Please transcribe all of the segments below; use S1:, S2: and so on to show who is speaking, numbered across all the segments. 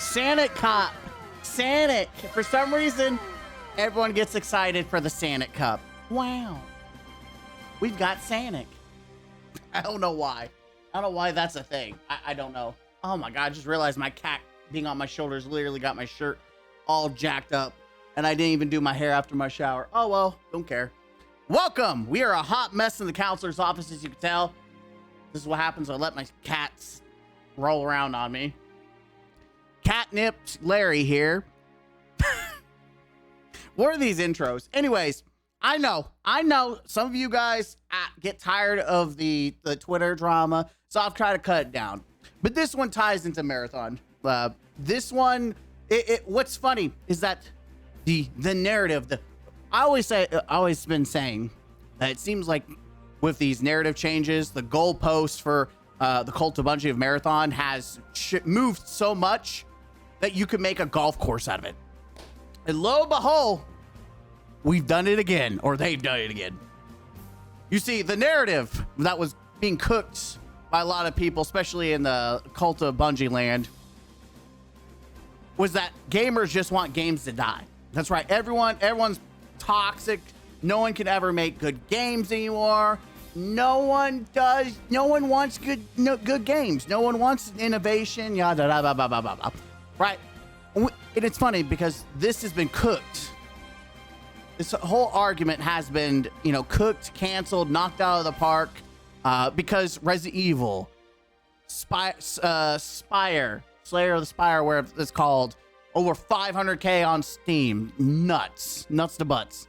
S1: Sonic Cup. Sonic. For some reason, everyone gets excited for the Sonic Cup. Wow. We've got Sonic. I don't know why. I don't know why that's a thing. I don't know. Oh my God, I just realized my cat being on my shoulders literally got my shirt all jacked up. And I didn't even do my hair after my shower. Oh well, don't care. Welcome. We are a hot mess in the counselor's office, as you can tell. This is what happens when I let my cats roll around on me. Catnip Larry here. What are these intros? Anyways, I know some of you guys get tired of the Twitter drama, so I've tried to cut it down. But this one ties into Marathon. This one, what's funny is that the narrative, I always been saying that it seems like with these narrative changes, the goalpost for the Cult of Bungie of Marathon has moved so much that you could make a golf course out of it. And lo and behold, we've done it again, or they've done it again. You see, the narrative that was being cooked by a lot of people, especially in the Cult of Bungie land, was that gamers just want games to die. That's right. Everyone's toxic. No one can ever make good games anymore. No one wants good games. No one wants innovation. Yada blah blah blah blah blah. Right. And it's funny because this has been cooked. This whole argument has been, cooked, canceled, knocked out of the park, because Resident Evil, Spire, Slayer of the Spire, where it's called, over 500K on Steam. Nuts to butts.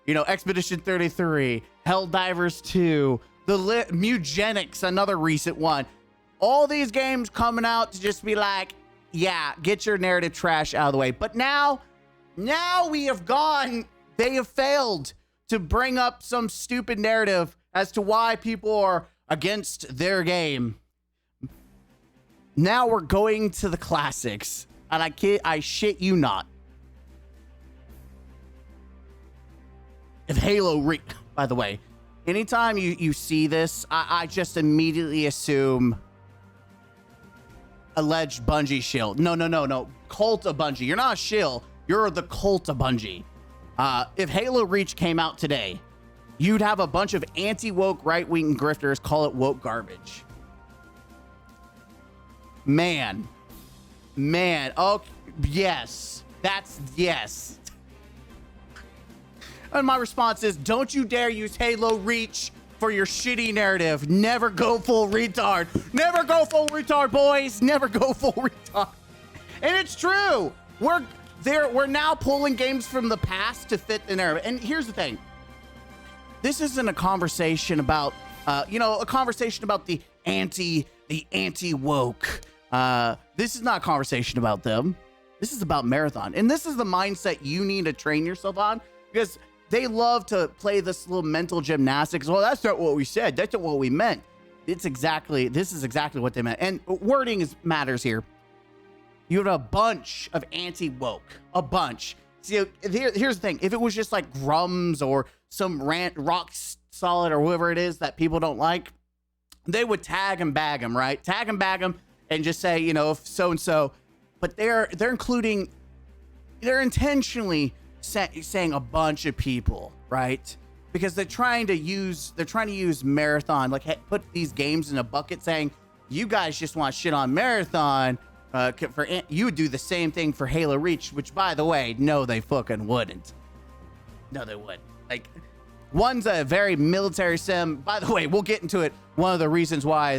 S1: Expedition 33, Helldivers 2, Mugenics, another recent one. All these games coming out to just be like, yeah, get your narrative trash out of the way. But now we have gone, they have failed to bring up some stupid narrative as to why people are against their game. Now we're going to the classics, and I shit you not. If Halo by the way, anytime you see this, I just immediately assume alleged Bungie shield. No. Cult of Bungie. You're not a shield. You're the Cult of Bungie. If Halo Reach came out today, you'd have a bunch of anti-woke right-wing grifters call it woke garbage. Man. Oh, yes. Yes. And my response is, don't you dare use Halo Reach for your shitty narrative. Never go full retard. Never go full retard, boys. Never go full retard. And it's true. We're now pulling games from the past to fit the narrative. And here's the thing. This isn't a conversation about, the anti-woke. This is not a conversation about them. This is about Marathon. And this is the mindset you need to train yourself on, because they love to play this little mental gymnastics. Well, that's not what we said. That's not what we meant. This is exactly what they meant. And wording matters here. You have a bunch of anti-woke. A bunch. See, here's the thing. If it was just like Grums or some rock solid or whoever it is that people don't like, they would tag and bag them, right? Tag and bag them and just say, if so-and-so. But they're intentionally saying a bunch of people, right? Because they're trying to use Marathon, like put these games in a bucket, saying you guys just want shit on Marathon. You would do the same thing for Halo Reach, which, by the way, no, they fucking wouldn't. No, they wouldn't. Like, one's a very military sim. By the way, we'll get into it. One of the reasons why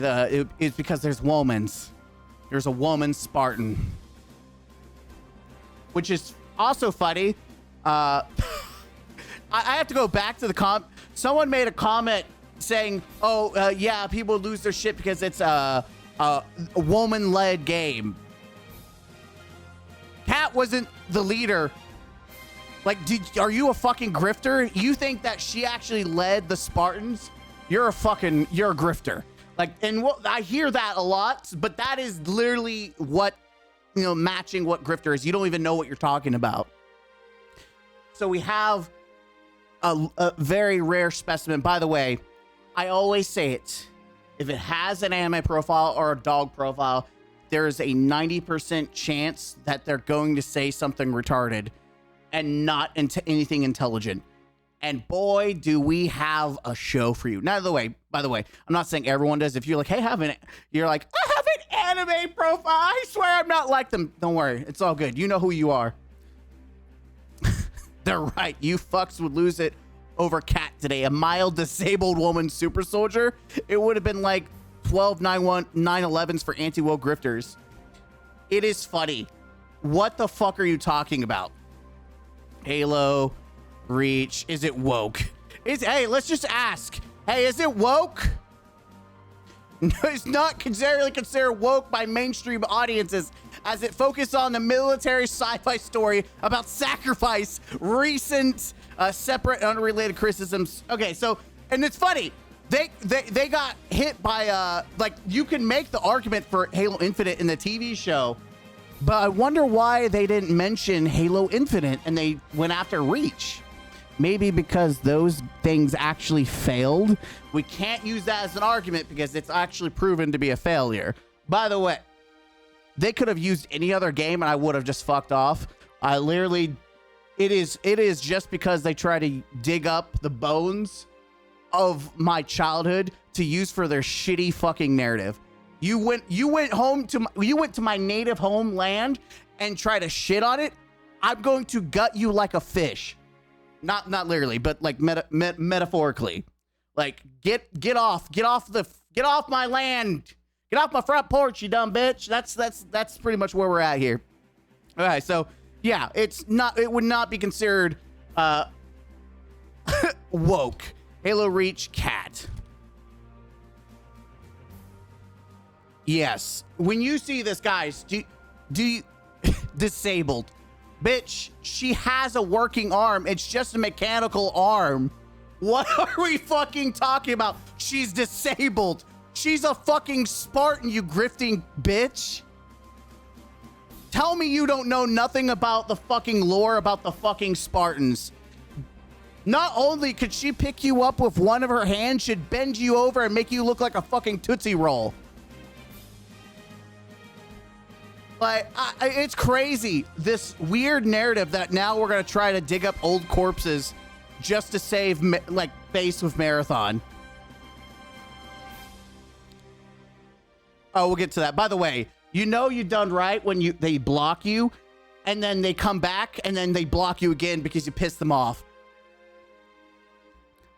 S1: is because there's womans. There's a woman Spartan, which is also funny. I have to go back to the someone made a comment saying, yeah, people lose their shit because it's a woman-led game. Kat wasn't the leader. Like, are you a fucking grifter? You think that she actually led the Spartans? You're a grifter. Like, and I hear that a lot, but that is literally what, matching what grifter is. You don't even know what you're talking about. So we have a very rare specimen. By the way, I always say it. If it has an anime profile or a dog profile, there's a 90% chance that they're going to say something retarded and not into anything intelligent. And boy, do we have a show for you. Now, by the way, I'm not saying everyone does. If you're like, hey, you're like, I have an anime profile. I swear I'm not like them. Don't worry. It's all good. You know who you are. They're right. You fucks would lose it over Cat today. A mild disabled woman super soldier. It would have been like 12 911s for anti-woke grifters. It is funny. What the fuck are you talking about? Halo Reach. Is it woke? Hey, let's just ask. Hey, is it woke? No, it's not really considered woke by mainstream audiences, as it focused on the military sci-fi story about sacrifice, recent separate unrelated criticisms. Okay, so, and it's funny, they got hit by like, you can make the argument for Halo Infinite in the TV show, but I wonder why they didn't mention Halo Infinite and they went after Reach. Maybe because those things actually failed. We can't use that as an argument because it's actually proven to be a failure. By the way, they could have used any other game and I would have just fucked off. I literally, it is just because they try to dig up the bones of my childhood to use for their shitty fucking narrative. You went to my native homeland and try to shit on it. I'm going to gut you like a fish. Not literally, but like metaphorically. Like get off my land. Get off my front porch, you dumb bitch. That's pretty much where we're at here. All right, so yeah, it would not be considered woke. Halo Reach Cat. Yes. When you see this, guys, do you disabled. Bitch, she has a working arm. It's just a mechanical arm. What are we fucking talking about? She's disabled. She's a fucking Spartan, you grifting bitch. Tell me you don't know nothing about the fucking lore about the fucking Spartans. Not only could she pick you up with one of her hands, she'd bend you over and make you look like a fucking Tootsie Roll. Like, it's crazy. This weird narrative that now we're going to try to dig up old corpses just to save, like, face with Marathon. Oh, we'll get to that. By the way, you know you done right when they block you, and then they come back, and then they block you again because you pissed them off.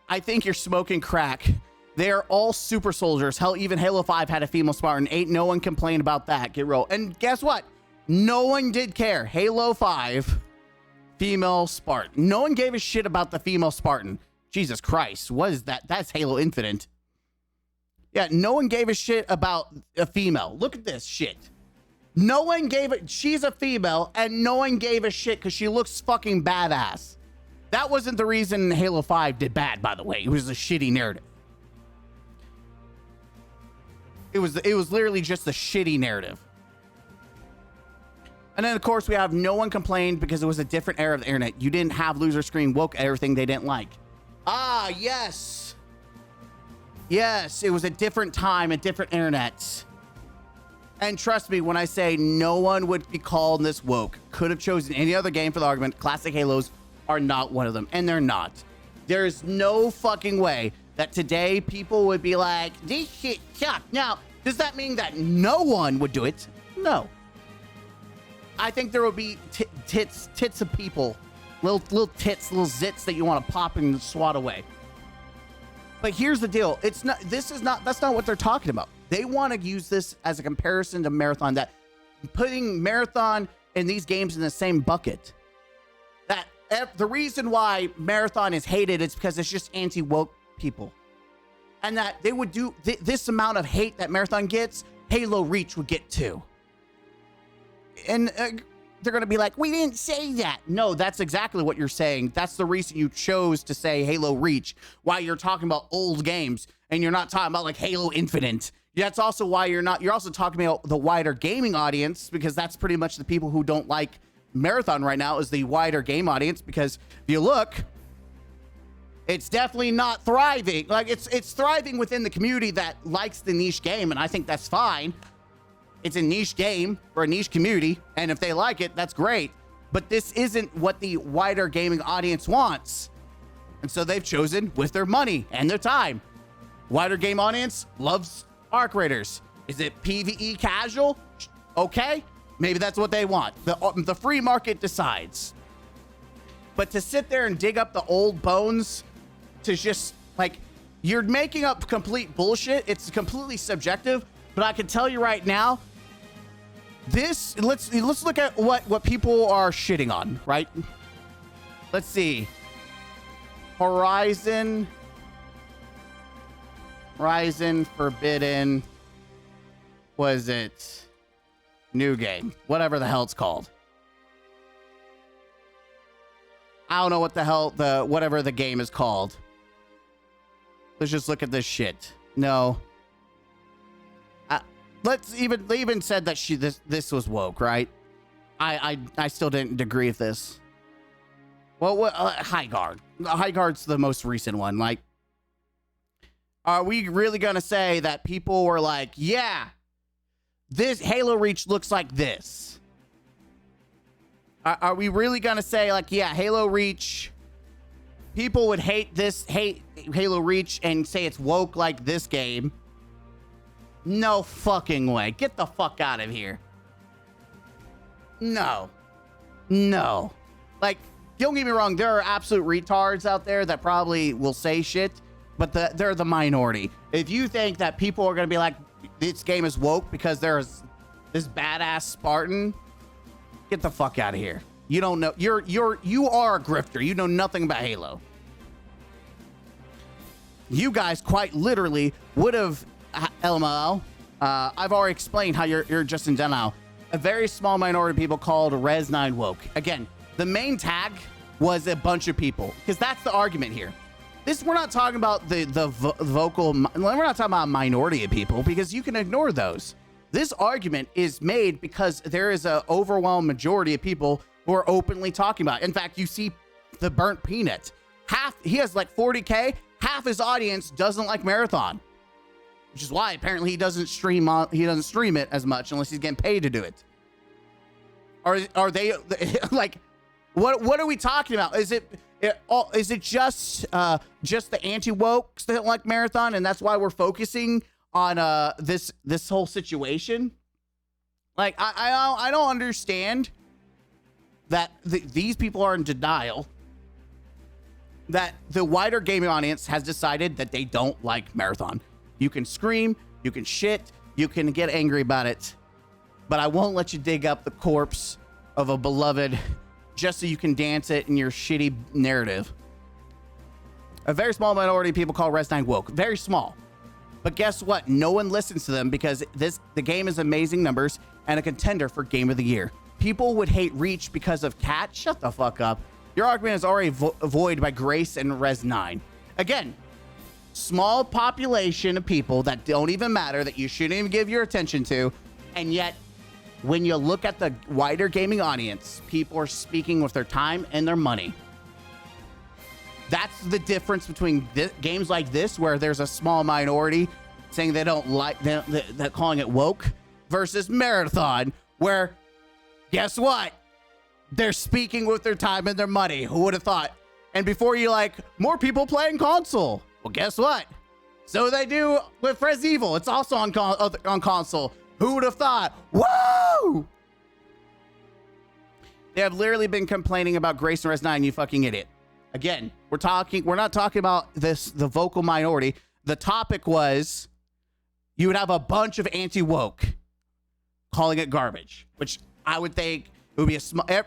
S1: I think you're smoking crack. They are all super soldiers. Hell, even Halo 5 had a female Spartan. Ain't no one complained about that. Get real. And guess what? No one did care. Halo 5, female Spartan. No one gave a shit about the female Spartan. Jesus Christ. What is that? That's Halo Infinite. Yeah, no one gave a shit about a female. Look at this shit. No one gave it. She's a female, and no one gave a shit because she looks fucking badass. That wasn't the reason Halo 5 did bad, by the way. It was a shitty narrative. It was literally just a shitty narrative. And then, of course, we have no one complained because it was a different era of the internet. You didn't have loser screen woke everything they didn't like. Ah, yes. Yes, it was a different time, a different internet. And trust me, when I say no one would be called this woke, could have chosen any other game for the argument, classic Halos are not one of them. And they're not. There's no fucking way that today people would be like, this shit sucks. Now, does that mean that no one would do it? No. I think there would be tits of people, little tits, little zits that you want to pop and swat away. But here's the deal. That's not what they're talking about. They want to use this as a comparison to Marathon, that putting Marathon and these games in the same bucket. That the reason why Marathon is hated is because it's just anti-woke people. And that they would do this amount of hate that Marathon gets, Halo Reach would get too. And they're going to be like, we didn't say that. No, that's exactly what you're saying. That's the reason you chose to say Halo Reach, why you're talking about old games and you're not talking about like Halo Infinite. That's also why you're also talking about the wider gaming audience, because that's pretty much the people who don't like Marathon right now is the wider game audience, because if you look, it's definitely not thriving. Like it's thriving within the community that likes the niche game, and I think that's fine. It's a niche game for a niche community, and if they like it, that's great. But this isn't what the wider gaming audience wants. And so they've chosen with their money and their time. Wider game audience loves Arc Raiders. Is it PvE casual? Okay, maybe that's what they want. The free market decides. But to sit there and dig up the old bones to just like, you're making up complete bullshit. It's completely subjective, but I can tell you right now, let's look at what people are shitting on, right? Let's see. Horizon Forbidden, was it new game? Whatever the hell it's called. I don't know what the hell whatever the game is called. Let's just look at this shit. No. They even said that this was woke, right? I still didn't agree with this. Well, High Guard. High Guard's the most recent one. Like, are we really gonna say that people were like, yeah, this Halo Reach looks like this? Are we really gonna say like, yeah, Halo Reach, people would hate Halo Reach and say it's woke like this game? No fucking way. Get the fuck out of here. No. Like, don't get me wrong, there are absolute retards out there that probably will say shit, but they're the minority. If you think that people are gonna be like, this game is woke because there's this badass Spartan, get the fuck out of here. You don't know. You are a grifter. You know nothing about Halo. You guys quite literally would have, LML. I've already explained how you're just in denial. A very small minority of people called Res9 woke. Again, the main tag was a bunch of people, because that's the argument here. We're not talking about we're not talking about a minority of people, because you can ignore those. This argument is made because there is an overwhelming majority of people who are openly talking about it. In fact, you see the Burnt Peanut. He has like 40K. Half his audience doesn't like Marathon, which is why apparently he doesn't stream it as much unless he's getting paid to do it. Are they like, what are we talking about? Is it just the anti-wokes that don't like Marathon, and that's why we're focusing on this whole situation? Like, I don't understand that these people are in denial that the wider gaming audience has decided that they don't like Marathon. You can scream, you can shit, you can get angry about it, but I won't let you dig up the corpse of a beloved just so you can dance it in your shitty narrative. A very small minority of people call Res9 woke. Very small. But guess what? No one listens to them because the game is amazing numbers and a contender for Game of the Year. People would hate Reach because of Cat. Shut the fuck up. Your argument is already void by Grace and Res9. Again, small population of people that don't even matter, that you shouldn't even give your attention to, and yet when you look at the wider gaming audience, people are speaking with their time and their money. That's the difference between games like this, where there's a small minority saying they don't like, they're calling it woke, versus Marathon, where, guess what? They're speaking with their time and their money. Who would have thought? And before you like, more people playing console. Well, guess what? So they do with Res Evil. It's also on console. Who would have thought? Woo! They have literally been complaining about Grace and Res9, you fucking idiot. Again, we're not talking about the vocal minority. The topic was you would have a bunch of anti-woke calling it garbage, which I would think it would be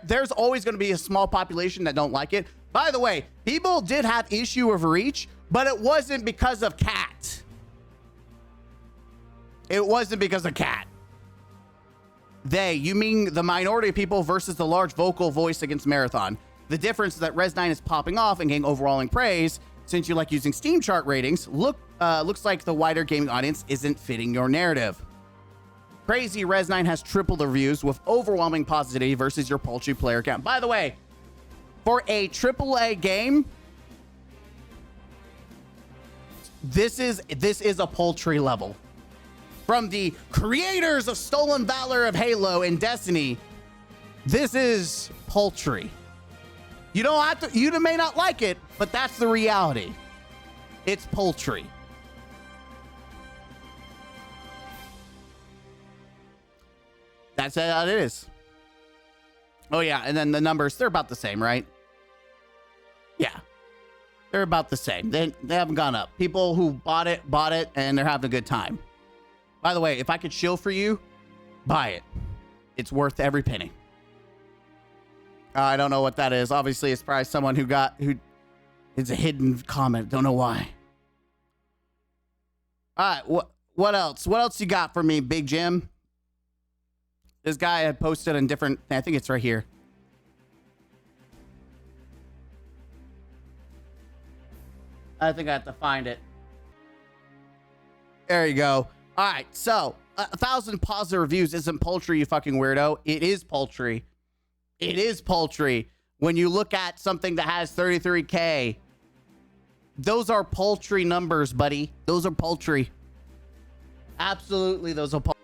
S1: there's always going to be a small population that don't like it. By the way, people did have issue with Reach, but it wasn't because of Cat. It wasn't because of Cat. You mean the minority of people versus the large vocal voice against Marathon. The difference is that Res9 is popping off and getting overwhelming praise since you like using Steam chart ratings. Looks like the wider gaming audience isn't fitting your narrative. Crazy, Res9 has tripled the reviews with overwhelming positivity versus your paltry player count. By the way, for a AAA game, this is a paltry level. from the creators of Stolen Valor of Halo and Destiny, this is poultry. You don't have to, you may not like it, but that's the reality. It's poultry. That's how it is. Oh yeah, and then the numbers, they're about the same, right? Yeah. They're about the same. They haven't gone up. People who bought it, and they're having a good time. By the way, if I could shill for you, buy it. It's worth every penny. I don't know what that is. Obviously, it's probably someone who it's a hidden comment. Don't know why. All right, what else? What else you got for me, Big Jim? This guy had posted on different, I think it's right here. I think I have to find it. There you go. All right, so 1,000 positive reviews isn't poultry, you fucking weirdo. It is poultry. It is poultry. When you look at something that has 33K, those are poultry numbers, buddy. Those are poultry. Absolutely, those are poultry.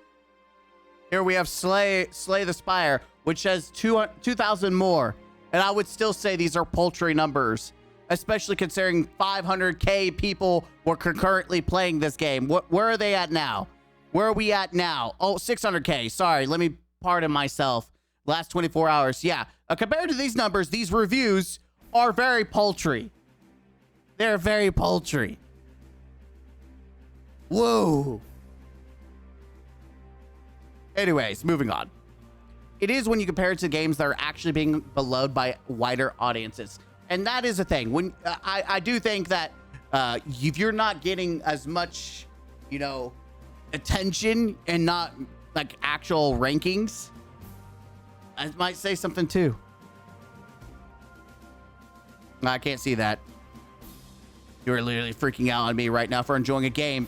S1: Here we have Slay the Spire, which has 2,000 more. And I would still say these are poultry numbers, especially considering 500K people were concurrently playing this game. Where are they at now? Where are we at now? Oh, 600K. Sorry, let me pardon myself. Last 24 hours. Yeah. Compared to these numbers, these reviews are very poultry. They're very poultry. Whoa. Anyways, moving on. It is when you compare it to games that are actually being beloved by wider audiences. And that is a thing. When I do think that if you're not getting as much, you know, attention and not like actual rankings, I might say something too. I can't see that. You're literally freaking out on me right now for enjoying a game.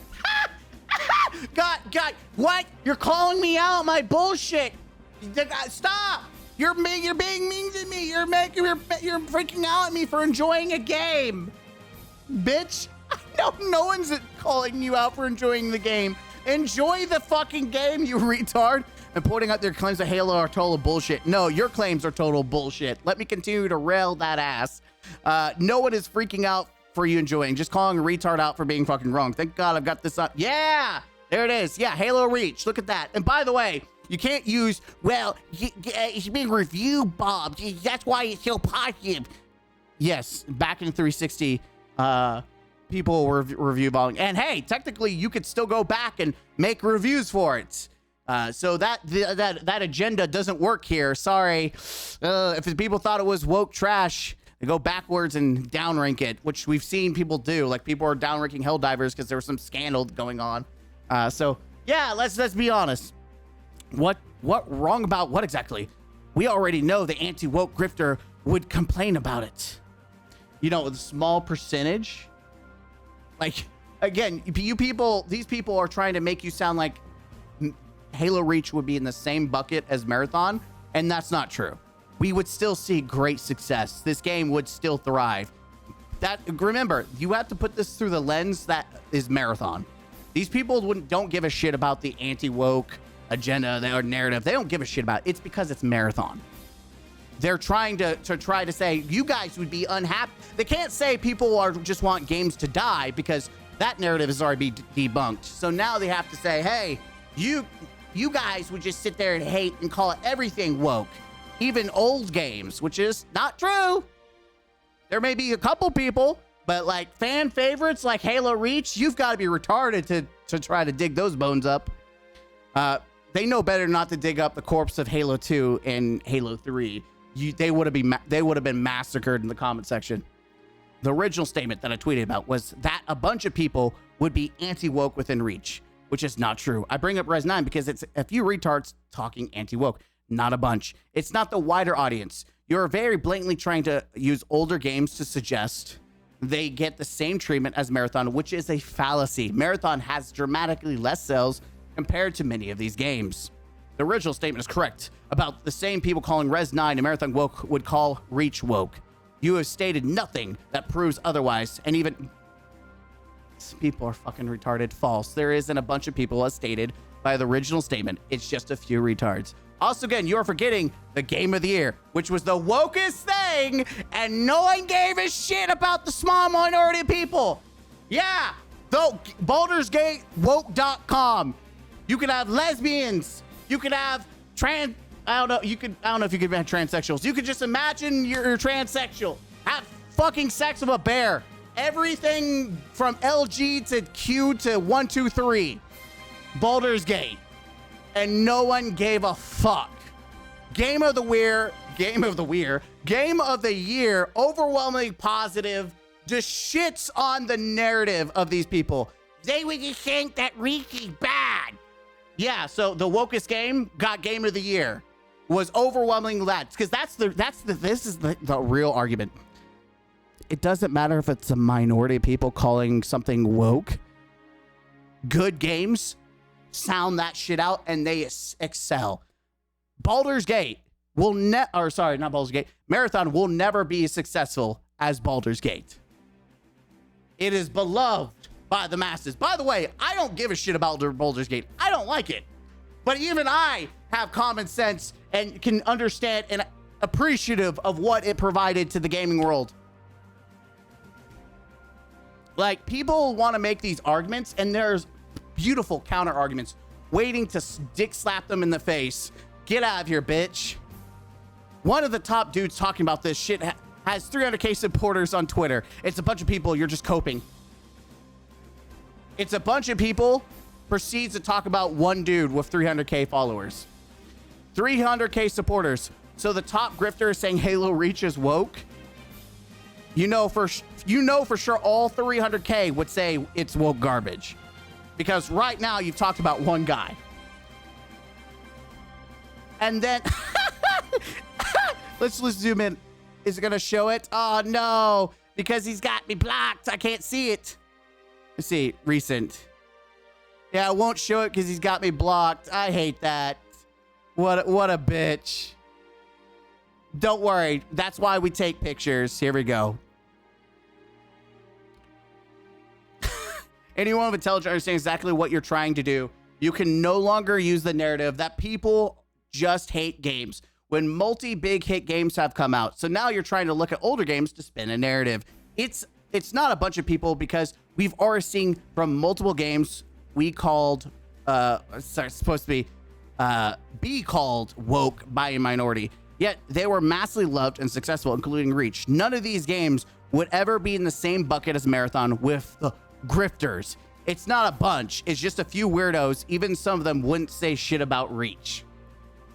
S1: God, what? You're calling me out my bullshit. Stop. You're being mean to me. You're freaking out at me for enjoying a game. Bitch. No one's calling you out for enjoying the game. Enjoy the fucking game, you retard. And pointing out their claims that Halo are total bullshit. No, your claims are total bullshit. Let me continue to rail that ass. No one is freaking out for you enjoying. Just calling a retard out for being fucking wrong. Thank God I've got this up. Yeah, there it is. Yeah, Halo Reach. Look at that. And by the way, you can't use, well, it's being reviewed, Bob. That's why it's so positive. Yes, back in 360, people were review bombing. And hey, technically, you could still go back and make reviews for it. So that agenda doesn't work here. Sorry. If the people thought it was woke trash, they go backwards and downrank it, which we've seen people do. Like people are downranking Helldivers because there was some scandal going on. So yeah, let's be honest. What wrong about what exactly? We already know the anti-woke grifter would complain about it. You know, the small percentage. Like again, these people are trying to make you sound like Halo Reach would be in the same bucket as Marathon, and that's not true. We would still see great success. This game would still thrive. Remember, you have to put this through the lens that is Marathon. These people don't give a shit about the anti-woke agenda or narrative. They don't give a shit about it. It's because it's Marathon. They're trying to say you guys would be unhappy. They can't say people just want games to die because that narrative has already been debunked. So now they have to say, hey, you guys would just sit there and hate and call everything woke, even old games, which is not true. There may be a couple people, but like fan favorites like Halo Reach, you've got to be retarded to try to dig those bones up. They know better not to dig up the corpse of Halo 2 and Halo 3. They would have been massacred in the comment section. The original statement that I tweeted about was that a bunch of people would be anti-woke within Reach, which is not true. I bring up Res 9 because it's a few retards talking anti-woke, not a bunch. It's not the wider audience. You're very blatantly trying to use older games to suggest they get the same treatment as Marathon, which is a fallacy. Marathon has dramatically less sales compared to many of these games. The original statement is correct about the same people calling Res 9 and Marathon woke would call Reach woke. You have stated nothing that proves otherwise, and even people are fucking retarded. False. There isn't a bunch of people, as stated, by the original statement. It's just a few retards. Also, again, you're forgetting the game of the year, which was the wokest thing, and no one gave a shit about the small minority of people. Yeah, though, Baldur's Gate woke.com. You could have lesbians. You could have trans. I don't know if you could have transsexuals. You could just imagine you're transsexual. Have fucking sex with a bear. Everything from LG to Q to 1, 2, 3. Baldur's Gate. And no one gave a fuck. Game of the year, overwhelmingly positive, just shits on the narrative of these people. They would just think that Riki's bad. Yeah, so the wokest game got game of the year. Was overwhelmingly that, because this is the real argument. It doesn't matter if it's a minority of people calling something woke. Good games sound that shit out and they excel. Baldur's Gate will not Baldur's Gate. Marathon will never be as successful as Baldur's Gate. It is beloved by the masses. By the way, I don't give a shit about Baldur's Gate. I don't like it. But even I have common sense and can understand and appreciative of what it provided to the gaming world. Like, people want to make these arguments, and there's beautiful counter arguments waiting to dick slap them in the face. Get out of here, bitch. One of the top dudes talking about this shit has 300K supporters on Twitter. It's a bunch of people. You're just coping. It's a bunch of people proceeds to talk about one dude with 300K followers. 300K supporters. So the top grifter is saying Halo Reach is woke. You know for sure all 300K would say it's woke garbage. Because right now you've talked about one guy. And then let's zoom in. Is it gonna show it? Oh no, because he's got me blocked. I can't see it. Let's see, recent. Yeah, I won't show it because he's got me blocked. I hate that. What a bitch. Don't worry. That's why we take pictures. Here we go. Anyone with intelligence understands exactly what you're trying to do. You can no longer use the narrative that people just hate games when multi-big hit games have come out. So now you're trying to look at older games to spin a narrative. It's not a bunch of people because we've already seen from multiple games we called, supposed to be called woke by a minority. Yet they were massively loved and successful, including Reach. None of these games would ever be in the same bucket as Marathon with the grifters. It's not a bunch. It's just a few weirdos. Even some of them wouldn't say shit about Reach.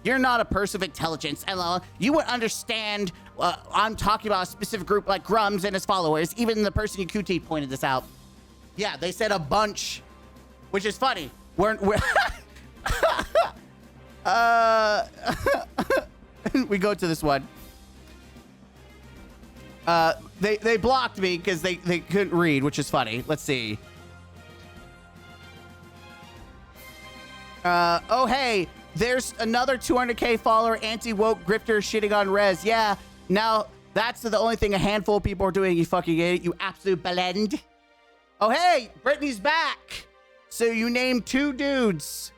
S1: You're not a person of intelligence, LL. You would understand. I'm talking about a specific group like Grums and his followers. Even the person in QT pointed this out. Yeah, they said a bunch, which is funny. We're we go to this one. They blocked me because they couldn't read, which is funny. Let's see. Oh, hey, there's another 200K follower, anti-woke grifter shitting on Rez. Yeah, now that's the only thing a handful of people are doing, you fucking idiot, you absolute blend. Oh, hey, Brittany's back. So you named two dudes.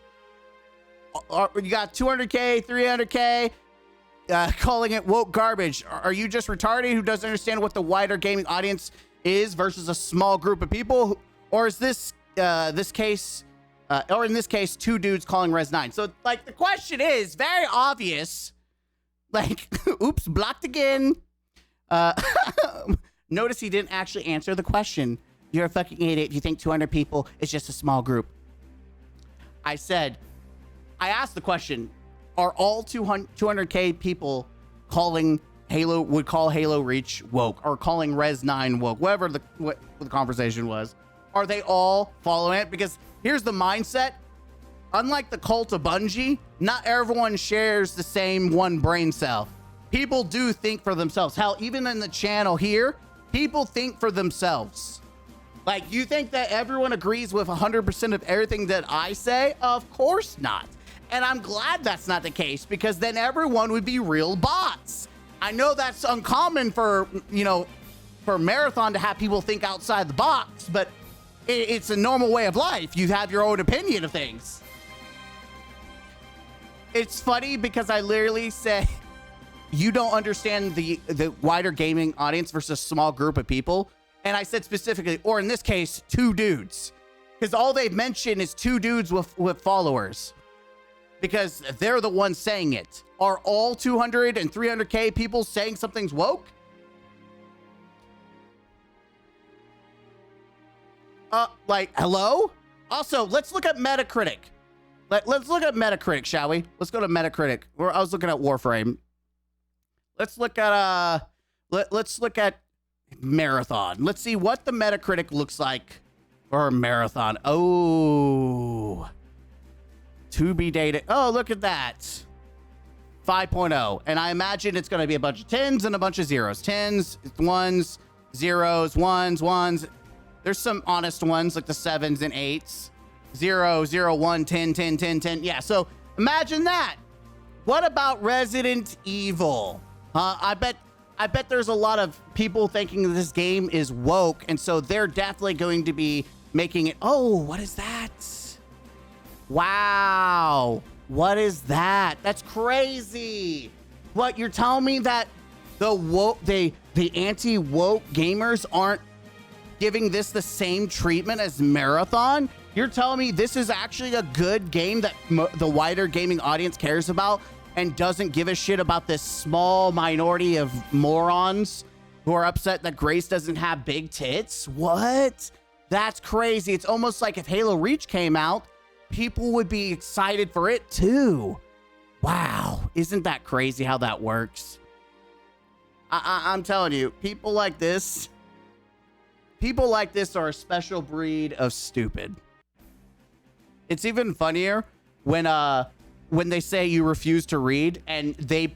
S1: You got 200K, 300K. Calling it woke garbage. Are you just retarded who doesn't understand what the wider gaming audience is versus a small group of people? Or is this in this case, two dudes calling Res 9? So, like, the question is very obvious. Like, oops, blocked again. Notice he didn't actually answer the question. You're a fucking idiot if you think 200 people is just a small group. I asked the question, are all 200K people calling Halo, would call Halo Reach woke, or calling Res 9 woke, whatever what the conversation was, are they all following it? Because here's the mindset. Unlike the cult of Bungie, not everyone shares the same one brain cell. People do think for themselves. Hell, even in the channel here, people think for themselves. Like, you think that everyone agrees with 100% of everything that I say? Of course not. And I'm glad that's not the case, because then everyone would be real bots. I know that's uncommon for Marathon to have people think outside the box, but it's a normal way of life. You have your own opinion of things. It's funny because I literally say you don't understand the wider gaming audience versus a small group of people. And I said specifically, or in this case, 2 dudes. Because all they've mentioned is 2 dudes with followers. Because they're the ones saying it. Are all 200 and 300K people saying something's woke? Like, hello? Also, let's look at Metacritic. Let's look at Metacritic, shall we? Let's go to Metacritic. I was looking at Warframe. Let's look at let's look at Marathon. Let's see what the Metacritic looks like for Marathon. Oh, to be dated. Oh, look at that. 5.0. And I imagine it's going to be a bunch of 10s and a bunch of zeros. 10s, 1s, zeros, 1s. There's some honest ones like the 7s and 8s. 0, 0, 1, 10, 10, 10, 10. Yeah, so imagine that. What about Resident Evil? I bet there's a lot of people thinking this game is woke, and so they're definitely going to be making it. Oh, what is that? Wow. What is that? That's crazy. What, you're telling me that the anti-woke gamers aren't giving this the same treatment as Marathon? You're telling me this is actually a good game that the wider gaming audience cares about and doesn't give a shit about this small minority of morons who are upset that Grace doesn't have big tits? What? That's crazy. It's almost like if Halo Reach came out, people would be excited for it too. Wow. Isn't that crazy how that works? I'm telling you, people like this are a special breed of stupid. It's even funnier when they say you refuse to read and they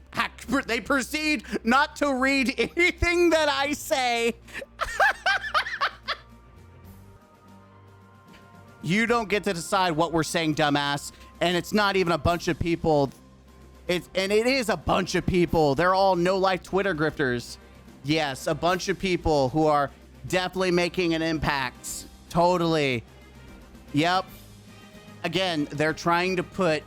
S1: proceed not to read anything that I say. You don't get to decide what we're saying, dumbass. And it's not even a bunch of people. It is a bunch of people. They're all no-life Twitter grifters. Yes, a bunch of people who are definitely making an impact. Totally. Yep. Again, they're trying to put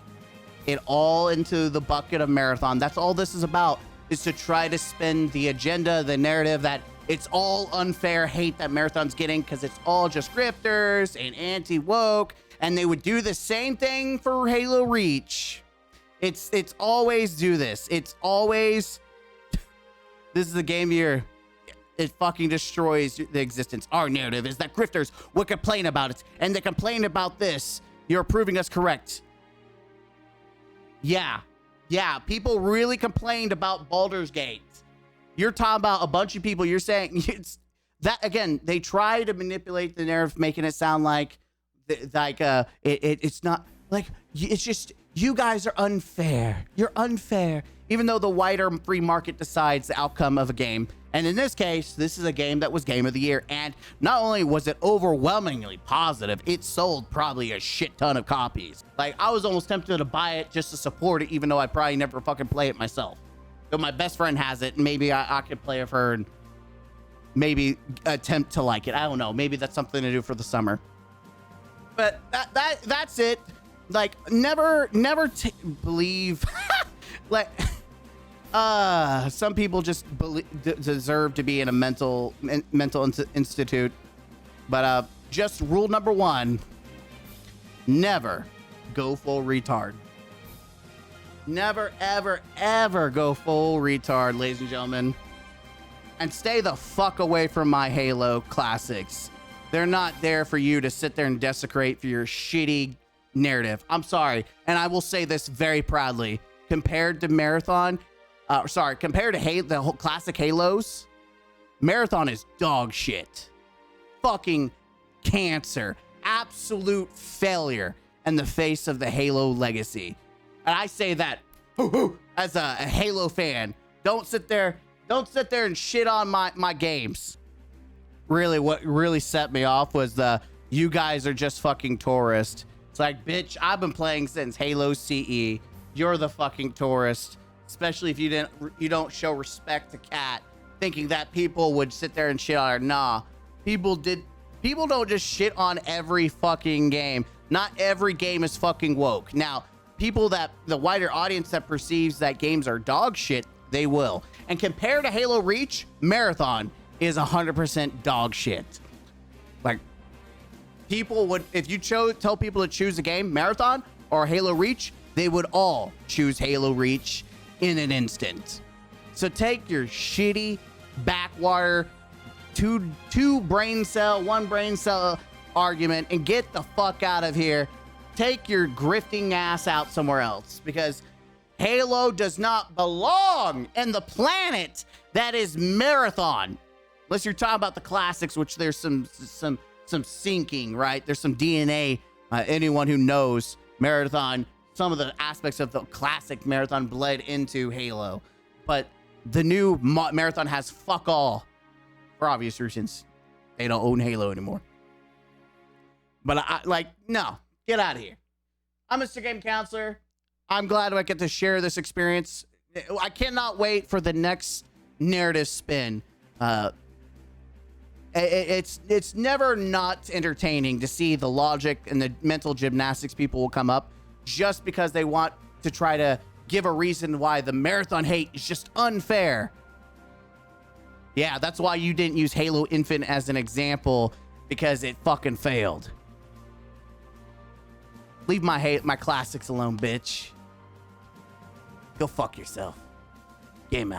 S1: it all into the bucket of Marathon. That's all this is about, is to try to spin the agenda, the narrative that it's all unfair hate that Marathon's getting because it's all just grifters and anti-woke, and they would do the same thing for Halo Reach. It's always do this. It's always this is the game year. It fucking destroys the existence. Our narrative is that grifters would complain about it, and they complain about this. You're proving us correct. Yeah, people really complained about Baldur's Gate. You're talking about a bunch of people. You're saying it's that again. They try to manipulate the narrative, making it sound like it's not like it's just you guys are unfair. You're unfair, even though the wider free market decides the outcome of a game. And in this case, this is a game that was Game of the Year. And not only was it overwhelmingly positive, it sold probably a shit ton of copies. Like, I was almost tempted to buy it just to support it, even though I'd probably never fucking play it myself. But my best friend has it, and maybe I could play with her and maybe attempt to like it. I don't know. Maybe that's something to do for the summer. But that's it. Like, never believe... like... some people just deserve to be in a mental institute. But just rule number 1, never go full retard. Never, ever, ever go full retard, ladies and gentlemen. And stay the fuck away from my Halo classics. They're not there for you to sit there and desecrate for your shitty narrative. I'm sorry. And I will say this very proudly. Compared to Marathon... compared to the whole classic Halos, Marathon is dog shit. Fucking cancer. Absolute failure in the face of the Halo legacy. And I say that as a Halo fan. Don't sit there and shit on my games. Really, what really set me off was you guys are just fucking tourists. It's like, bitch, I've been playing since Halo CE. You're the fucking tourist. Especially if you don't show respect to Cat, thinking that people would sit there and shit on her. Nah, people don't just shit on every fucking game. Not every game is fucking woke. Now, people that the wider audience that perceives that games are dog shit, they will. And compared to Halo Reach, Marathon is 100% dog shit. Like, people would, if you tell people to choose a game, Marathon or Halo Reach, they would all choose Halo Reach in an instant. So take your shitty backwater one brain cell argument and get the fuck out of here. Take your grifting ass out somewhere else, because Halo does not belong in the planet that is Marathon. Unless you're talking about the classics, which there's some syncing, right? There's some DNA. Anyone who knows Marathon, some of the aspects of the classic Marathon bled into Halo, but the new Marathon has fuck all, for obvious reasons. They don't own Halo anymore. But no, get out of here. I'm Mr. Game Counselor. I'm glad I get to share this experience. I cannot wait for the next narrative spin. It's never not entertaining to see the logic and the mental gymnastics people will come up just because they want to try to give a reason why the Marathon hate is just unfair. Yeah, that's why you didn't use Halo Infinite as an example, because it fucking failed. Leave my classics alone, bitch. Go fuck yourself. Game out.